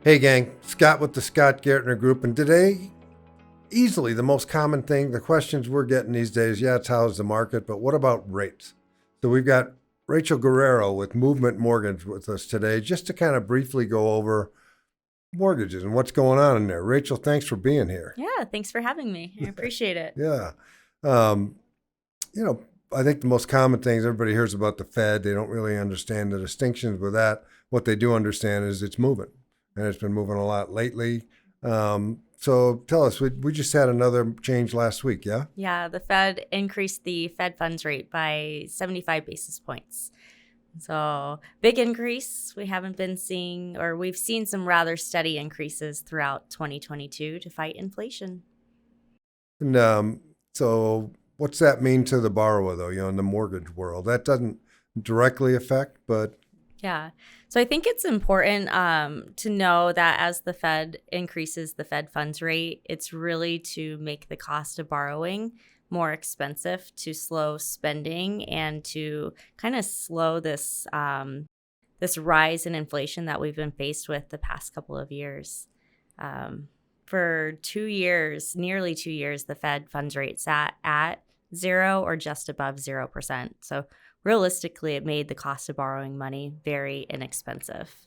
Hey gang, Scott with the Scott Gartner Group, and today, easily the most common thing, the questions we're getting these days, yeah, it's how's the market, but what about rates? So we've got Rachel Guerrero with Movement Mortgage with us today, just to kind of briefly go over mortgages and what's going on in there. Rachel, thanks for being here. Yeah, thanks for having me. I appreciate it. Yeah. Um, you know, I think the most common things everybody hears about the Fed, they don't really understand the distinctions with that. What they do understand is it's moving, and it's been moving a lot lately. So tell us, we just had another change last week, yeah? Yeah, the Fed increased the Fed funds rate by 75 basis points. So, big increase. We haven't been seeing, or we've seen some rather steady increases throughout 2022 to fight inflation. And so what's that mean to the borrower, though, in the mortgage world? That doesn't directly affect, but Yeah. So I think it's important to know that as the Fed increases the Fed funds rate, it's really to make the cost of borrowing more expensive to slow spending and to kind of slow this rise in inflation that we've been faced with the past couple of years. Um, for 2 years, nearly 2 years, the Fed funds rate sat at zero or just above 0%. So realistically, it made the cost of borrowing money very inexpensive.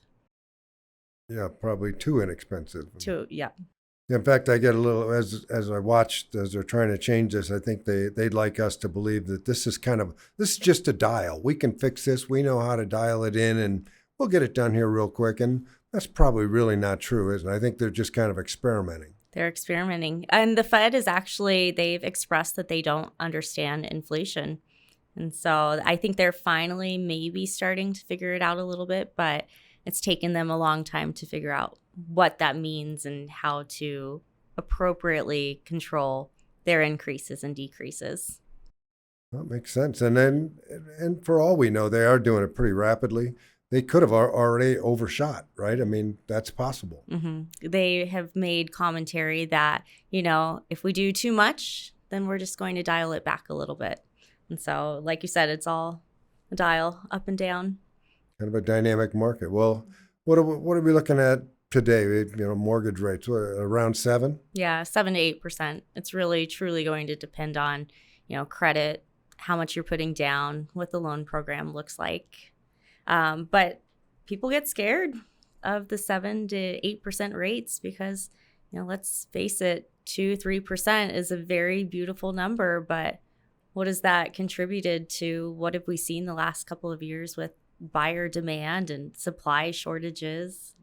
yeah, probably too inexpensive. Yeah. In fact, I get a little as I watched as they're trying to change this. I think they'd like us to believe that this is just a dial. We can fix this. We know how to dial it in, and we'll get it done here real quick. And that's probably really not true, isn't it? I think they're just kind of experimenting. They're experimenting. And the Fed is actually, they've expressed that they don't understand inflation. And so I think they're finally maybe starting to figure it out a little bit, but it's taken them a long time to figure out what that means and how to appropriately control their increases and decreases. That makes sense. And for all we know, they are doing it pretty rapidly. They could have already overshot, right? I mean, that's possible. They have made commentary that, if we do too much, then we're just going to dial it back a little bit. And so, like you said, it's all a dial up and down. Kind of a dynamic market. Well, what are we looking at today? Mortgage rates around 7. Yeah, 7 to 8%. It's really truly going to depend on, credit, how much you're putting down, what the loan program looks like. But people get scared of the 7 to 8% rates because, let's face it, 2, 3% is a very beautiful number, but what has that contributed to? What have we seen the last couple of years with buyer demand and supply shortages?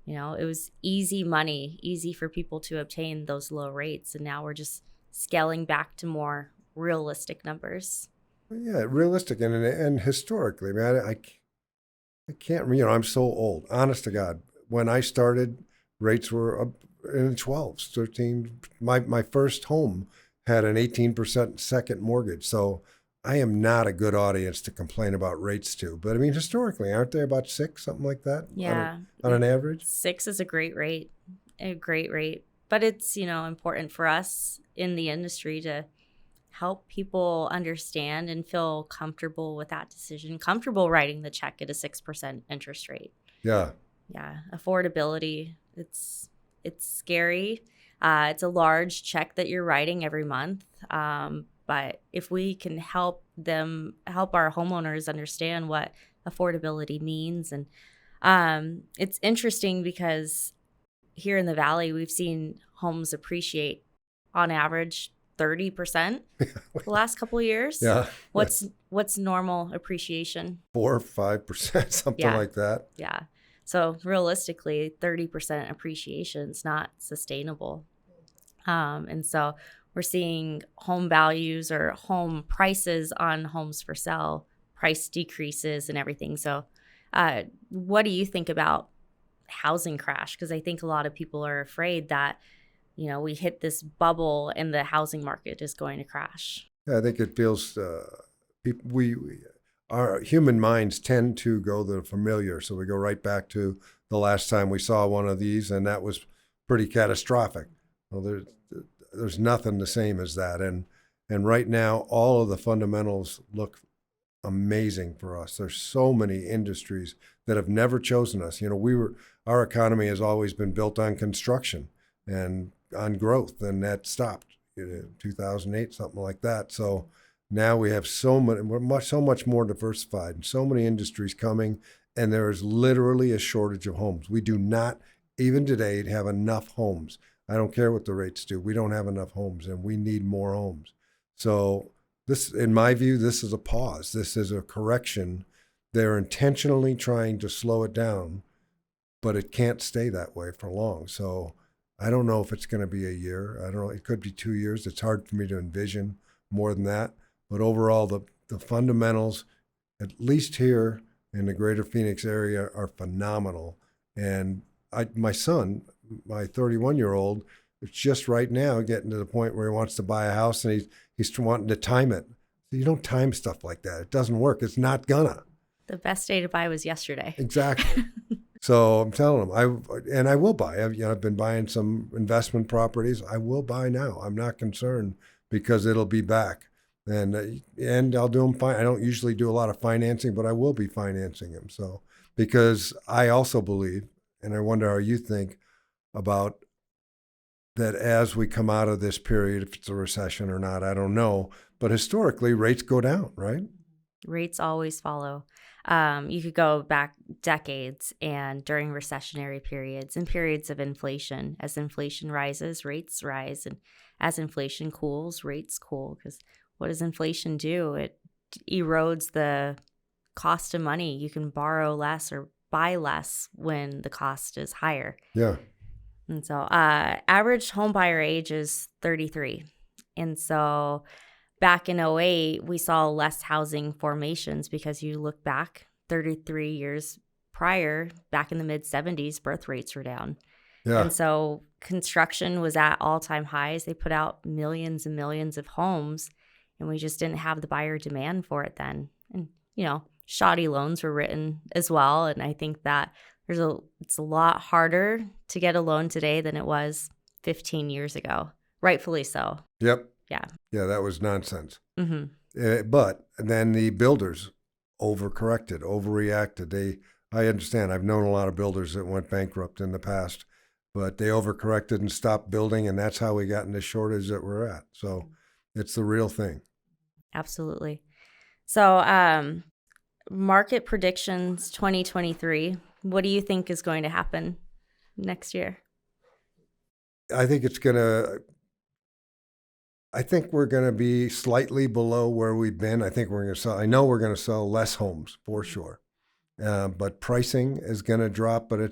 It was easy money, easy for people to obtain those low rates. And now we're just scaling back to more realistic numbers. Yeah, realistic and historically, man. I can't. I'm so old. Honest to God, when I started, rates were up in the 12s, 13. My first home had an 18% second mortgage, so I am not a good audience to complain about rates to. But I mean, historically, aren't they about 6, something like that, Yeah, on an average? 6 is a great rate. But it's, important for us in the industry to help people understand and feel comfortable with that decision, comfortable writing the check at a 6% interest rate. Yeah. Yeah, affordability, it's scary. It's a large check that you're writing every month. But if we can help our homeowners understand what affordability means. And it's interesting because here in the Valley, we've seen homes appreciate on average 30% the last couple of years. Yeah. What's normal appreciation? 4 or 5%, something Yeah. like that. Yeah. So realistically, 30% appreciation is not sustainable. And so we're seeing home values or home prices on homes for sale, price decreases and everything. So what do you think about housing crash? Because I think a lot of people are afraid that, we hit this bubble and the housing market is going to crash. Yeah, I think it feels people, our human minds tend to go the familiar, so we go right back to the last time we saw one of these, and that was pretty catastrophic. Well, there's nothing the same as that, and right now all of the fundamentals look amazing for us. There's so many industries that have never chosen us. Our economy has always been built on construction and on growth, and that stopped in 2008, something like that. So now we have so much more diversified, and so many industries coming, and there is literally a shortage of homes. We do not, even today, have enough homes. I don't care what the rates do. We don't have enough homes, and we need more homes. So this, in my view, this is a pause. This is a correction. They're intentionally trying to slow it down, but it can't stay that way for long. So I don't know if it's going to be a year. I don't know. It could be 2 years. It's hard for me to envision more than that. But overall, the fundamentals, at least here in the greater Phoenix area, are phenomenal. And my son, my 31-year-old, is just right now getting to the point where he wants to buy a house, and he's wanting to time it. You don't time stuff like that. It doesn't work. It's not gonna. The best day to buy was yesterday. Exactly. So I'm telling him, I will buy. I've been buying some investment properties. I will buy now. I'm not concerned because it'll be back, and I'll do them fine. I don't usually do a lot of financing, but I will be financing him. So because I also believe, and I wonder how you think about that as we come out of this period, if it's a recession or not, I don't know. But historically, rates go down, right? Rates always follow. You could go back decades, and during recessionary periods and periods of inflation, as inflation rises, rates rise. And as inflation cools, rates cool. Because what does inflation do? It erodes the cost of money. You can borrow less or buy less when the cost is higher. Yeah. And so average home buyer age is 33. And so back in '08, we saw less housing formations because you look back 33 years prior, back in the mid 70s, birth rates were down. Yeah. And so construction was at all-time highs. They put out millions and millions of homes, and we just didn't have the buyer demand for it then. And, shoddy loans were written as well. And I think that it's a lot harder to get a loan today than it was 15 years ago. Rightfully so. Yep. Yeah. Yeah, that was nonsense. Mm-hmm. But then the builders overreacted. I understand. I've known a lot of builders that went bankrupt in the past, but they overcorrected and stopped building, and that's how we got in the shortage that we're at. So it's the real thing. Absolutely. So market predictions 2023. What do you think is going to happen next year? I think we're going to be slightly below where we've been. I know we're going to sell less homes for sure. But pricing is going to drop, but I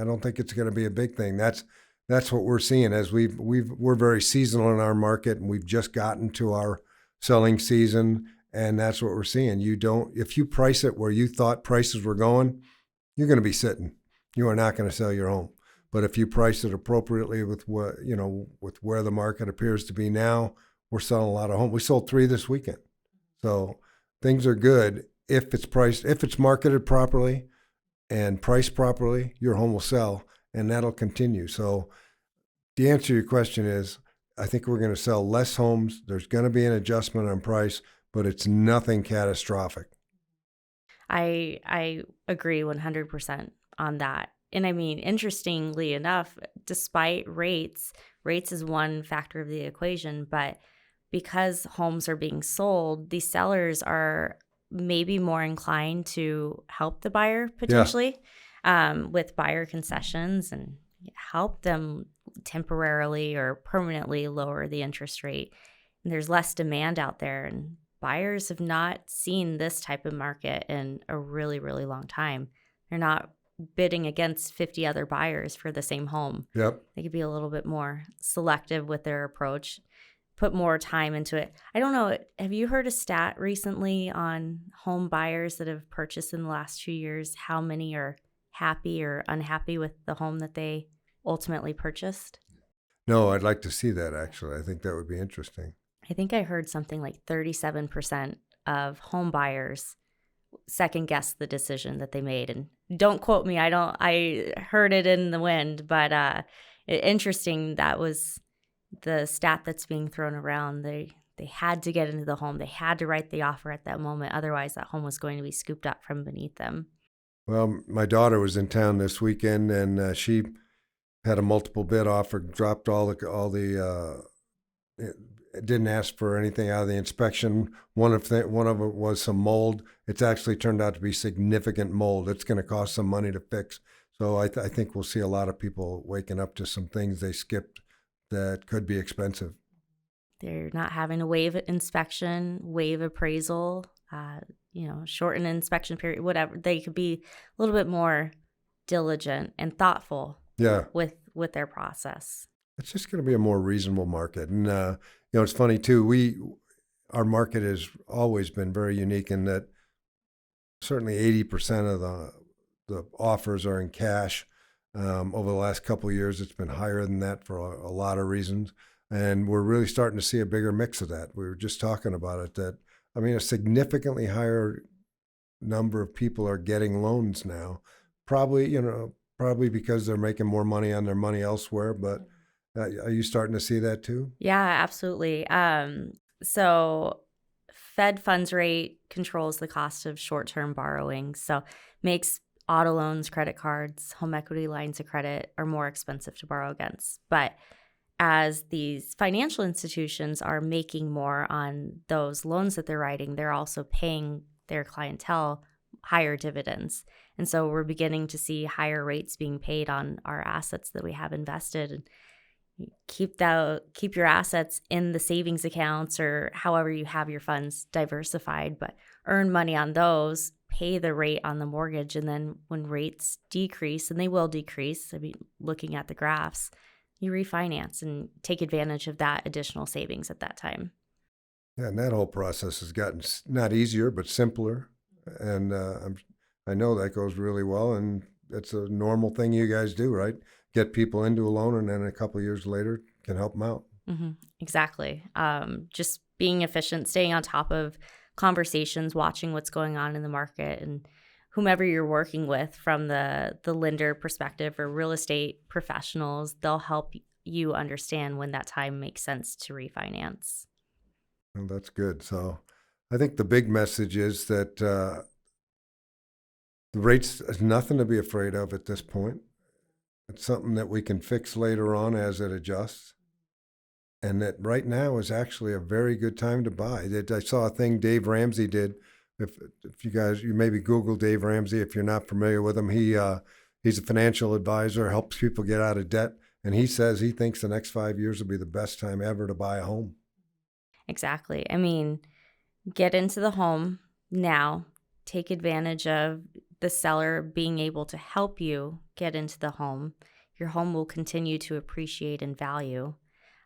don't think it's going to be a big thing. That's what we're seeing as we're very seasonal in our market, and we've just gotten to our selling season, and that's what we're seeing. If you price it where you thought prices were going, you're going to be sitting. You are not going to sell your home. But if you price it appropriately with where the market appears to be now, we're selling a lot of homes. We sold 3 this weekend. So things are good. If it's marketed properly and priced properly, your home will sell, and that'll continue. So the answer to your question is, I think we're going to sell less homes. There's going to be an adjustment on price, but it's nothing catastrophic. I agree 100% on that. And I mean, interestingly enough, despite rates is one factor of the equation, but because homes are being sold, these sellers are maybe more inclined to help the buyer potentially with buyer concessions and help them temporarily or permanently lower the interest rate. And there's less demand out there, and buyers have not seen this type of market in a really, really long time. They're not bidding against 50 other buyers for the same home. Yep. They could be a little bit more selective with their approach, put more time into it. I don't know. Have you heard a stat recently on home buyers that have purchased in the last 2 years? How many are happy or unhappy with the home that they ultimately purchased? No, I'd like to see that, actually. I think that would be interesting. I think I heard something like 37% of home buyers second guess the decision that they made. And don't quote me. I heard it in the wind, but interesting. That was the stat that's being thrown around. They had to get into the home. They had to write the offer at that moment. Otherwise, that home was going to be scooped up from beneath them. Well, my daughter was in town this weekend, and she had a multiple bid offer, dropped all the didn't ask for anything out of the inspection. One of it was some mold. It's actually turned out to be significant mold. It's going to cost some money to fix. So I think we'll see a lot of people waking up to some things they skipped that could be expensive. They're not having to waive inspection, waive appraisal, shorten inspection period, whatever. They could be a little bit more diligent and thoughtful with their process. It's just going to be a more reasonable market. And, it's funny too, our market has always been very unique in that certainly 80% of the offers are in cash. Over the last couple of years, it's been higher than that for a lot of reasons. And we're really starting to see a bigger mix of that. We were just talking about it, a significantly higher number of people are getting loans now, probably because they're making more money on their money elsewhere. But are you starting to see that too? Yeah, absolutely. So Fed funds rate controls the cost of short-term borrowing. So makes auto loans, credit cards, home equity lines of credit are more expensive to borrow against. But as these financial institutions are making more on those loans that they're writing, they're also paying their clientele higher dividends. And so we're beginning to see higher rates being paid on our assets that we have invested. And keep your assets in the savings accounts or however you have your funds diversified, but earn money on those, pay the rate on the mortgage. And then when rates decrease, and they will decrease, looking at the graphs, you refinance and take advantage of that additional savings at that time. Yeah, and that whole process has gotten not easier, but simpler. And I know that goes really well, and it's a normal thing you guys do, right? Get people into a loan, and then a couple of years later can help them out. Mm-hmm. Exactly. Just being efficient, staying on top of conversations, watching what's going on in the market, and whomever you're working with from the lender perspective or real estate professionals, they'll help you understand when that time makes sense to refinance. Well, that's good. So I think the big message is that the rates is nothing to be afraid of at this point. It's something that we can fix later on as it adjusts. And that right now is actually a very good time to buy. I saw a thing Dave Ramsey did. If you maybe Google Dave Ramsey if you're not familiar with him. He's a financial advisor, helps people get out of debt. And he says he thinks the next 5 years will be the best time ever to buy a home. Exactly. Get into the home now. Take advantage of the seller being able to help you get into the home. Your home will continue to appreciate in value.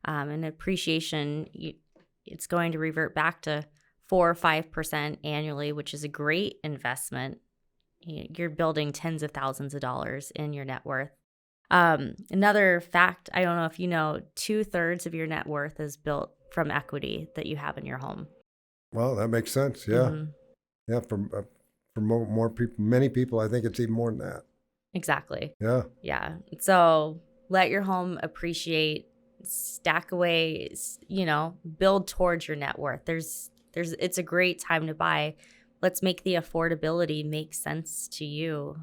And appreciation, it's going to revert back to 4 or 5% annually, which is a great investment. You're building tens of thousands of dollars in your net worth. Another fact, I don't know if you know, 2/3 of your net worth is built from equity that you have in your home. Well, that makes sense. Yeah. Mm-hmm. Yeah. For more people, many people, I think it's even more than that. Exactly. Yeah. Yeah. So let your home appreciate, stack away, build towards your net worth. It's a great time to buy. Let's make the affordability make sense to you.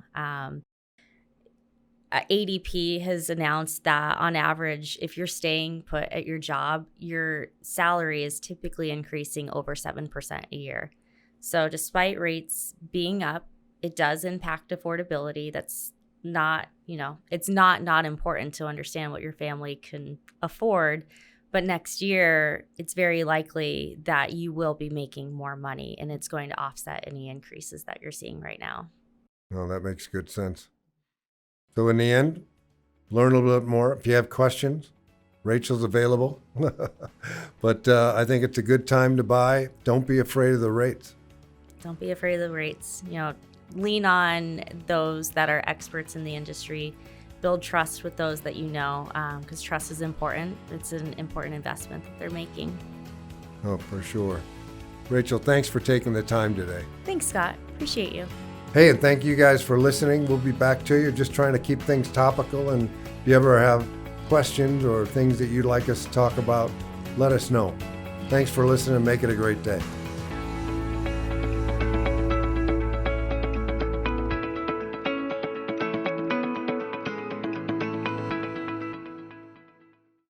ADP has announced that on average, if you're staying put at your job, your salary is typically increasing over 7% a year. So despite rates being up, it does impact affordability. That's not, it's not important to understand what your family can afford. But next year, it's very likely that you will be making more money, and it's going to offset any increases that you're seeing right now. Well, that makes good sense. So in the end, learn a little bit more. If you have questions, Rachel's available. But I think it's a good time to buy. Don't be afraid of the rates. Don't be afraid of the rates. Lean on those that are experts in the industry. Build trust with those that you know, because trust is important. It's an important investment that they're making. Oh, for sure. Rachel, thanks for taking the time today. Thanks, Scott. Appreciate you. Hey, and thank you guys for listening. We'll be back to you, just trying to keep things topical. And if you ever have questions or things that you'd like us to talk about, let us know. Thanks for listening and make it a great day.